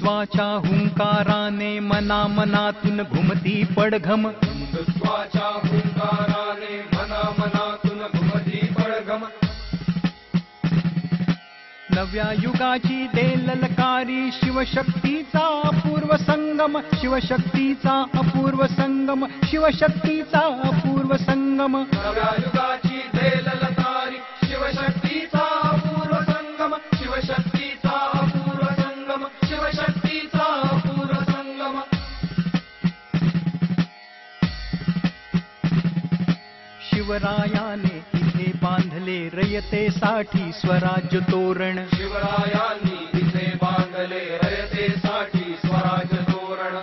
हिंदुत्वाच्या हुंकाराने मनामनातून घुमती पडघम, हिंदुत्वाच्या हुंकाराने मनामनातून घुमती पडघम. नव्या युगाची दे ललकारी शिवशक्तीचा अपूर्व संगम, शिवशक्तीचा अपूर्व संगम, शिवशक्तीचा अपूर्व संगम. नव्या युगाची दे ललकारी शिवशक्तीचा अपूर्व संगम, शिवशक्तीचा अपूर्व संगम, शिवशक्तीचा अपूर्व संगम. शिवरायाने इथे बांधले रयतेसाठी स्वराज्य तोरण, शिवरायांनी इथे बांधले रयतेसाठी स्वराज्य तोरण.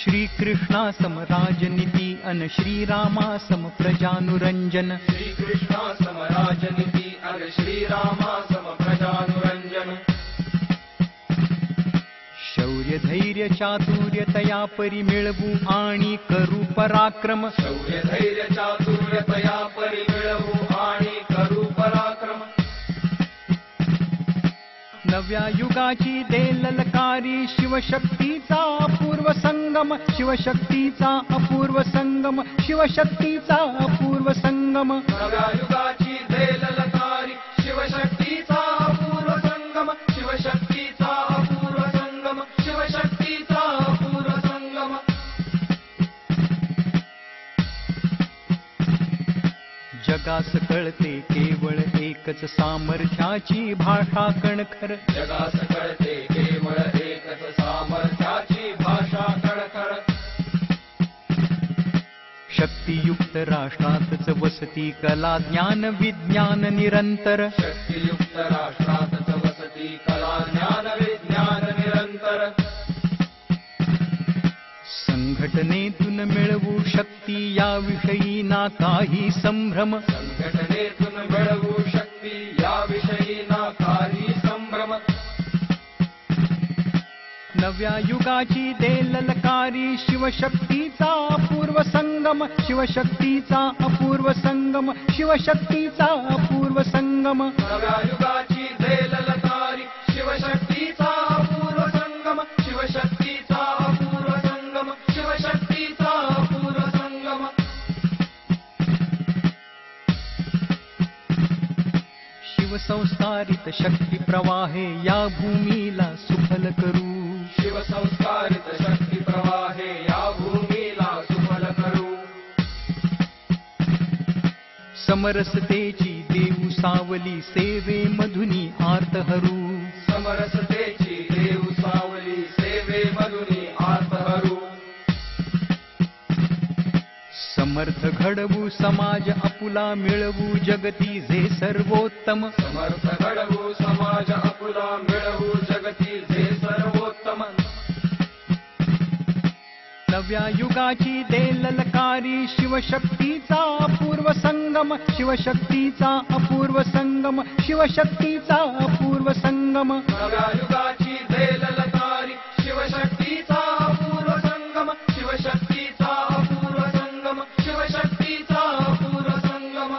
श्रीकृष्णासम राजनीती अन श्रीरामासम प्रजानुरंजन, श्रीकृष्णासम राजनीती अन श्रीरामासम प्रजानुरंजन. शौर्य धैर्य चातुर्य तया परी मिळवू आणि करू पराक्रम, शौर्य धैर्य चातुर्य तया परी मिळवू आणि करू पराक्रम. नव्या युगाची दे ललकारी शिवशक्तीचा अपूर्व संगम, शिवशक्तीचा अपूर्व संगम, शिवशक्तीचा अपूर्व संगम. नव्या युगाची दे ललकारी शिवशक्तीचा अपूर्व संगम, शिवशक्तीचा अपूर्व संगम, शिवशक्तीचा अपूर्व संगम. जगास कळते केवळ एकच सामर्थ्याची भाषा कणखर, जगास कळते केवळ एकच सामर्थ्याची भाषा कणखर. शक्तियुक्त राष्ट्रातच वसती कला ज्ञान विज्ञान निरंतर, शक्तियुक्त राष्ट्रातच वसती कला ज्ञान विज्ञान निरंतर. संघटनेतून मिळवू शक्ती याविषयी ना काही संभ्रम, संघटनेतून मिळवू शक्ती याविषयी ना काही संभ्रम. नव्या युगाची दे ललकारी शिवशक्तीचा अपूर्व संगम, शिवशक्तीचा अपूर्व संगम, शिवशक्तीचा अपूर्व संगम. नव्या युगाची दे ललकारी शिवशक्तीचा अपूर्व संगम, शिवशक्तीचा अपूर्व संगम, शिवशक्तीचा अपूर्व संगम. शिवसंस्कारित शक्ती प्रवाहे या भूमीला सुफल करू, शिवसंस्कारित शक्ती प्रवाहे या भूमीला सुफल करू. समरसतेची देऊ सावली सेवे मधुनी आर्त हरू, समरसतेची देव सावली सेवे मधुनी आर्त हरू. समर्थ घडवू समाज आपुला मिळवू जगती जे सर्वोत्तम, समर्थ घडवू समाज आपुला मिळवू जगती जे सर्वोत्तम. नव्या युगाची दे ललकारी शिवशक्तीचा अपूर्व संगम, शिवशक्तीचा अपूर्व संगम, शिवशक्तीचा अपूर्व संगम. नव्या युगाची दे ललकारी शिवशक्तीचा अपूर्व संगम, शिवशक्तीचा अपूर्व संगम, शिवशक्तीचा अपूर्व संगम.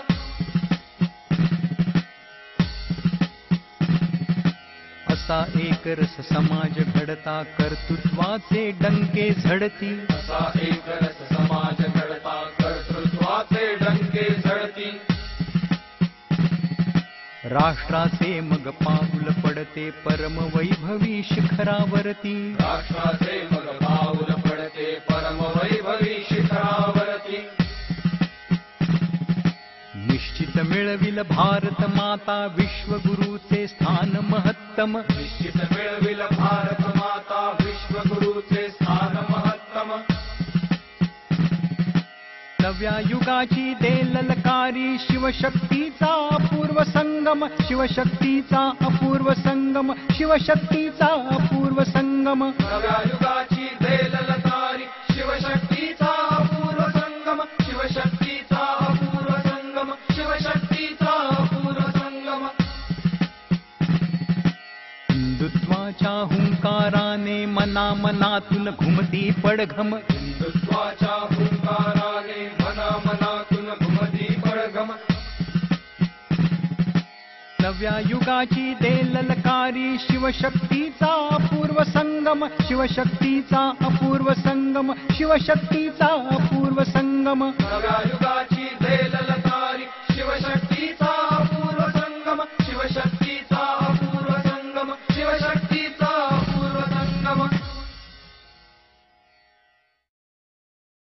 असा एक रस समाज घडता कर्तृत्वाचे डंके झडती, असा एक रस समाज घडता कर्तृत्वाचे डंके झडती. राष्ट्राचे मग पाऊल पडते परम वैभवी शिखरावरती, राष्ट्राचे मग पाऊल पडते परम वैभवी शिखरावरती. निश्चित मिळविल भारत माता विश्वगुरूचे स्थान महत्तम, निश्चित मिळविल भारत माता विश्वगुरूचे स्थान महत्तम. नव्या युगाची दे ललकारी शिवशक्तीचा अपूर्व संगम, शिवशक्तीचा अपूर्व संगम, शिवशक्तीचा अपूर्व संगम. नव्या युगाची दे ललकारी शिवशक्तीचा अपूर्व संगम, शिवशक्तीचा अपूर्व संगम, शिवशक्तीचा अपूर्व संगम. हिंदुत्वाच्या हुंकाराने मनामनातून घुमती पडघम, हिंदुत्वाच्या हुंकाराने मनामनातून घुमती पडघम. नव्या युगाची दे ललकारी शिवशक्तीचा अपूर्व संगम शिवशक्तीचा अपूर्व संगम शिवशक्तीचा अपूर्व संगम नव्या युगाची दे ललकारी शिवशक्तीचा अपूर्व संगम शिवशक्तीचा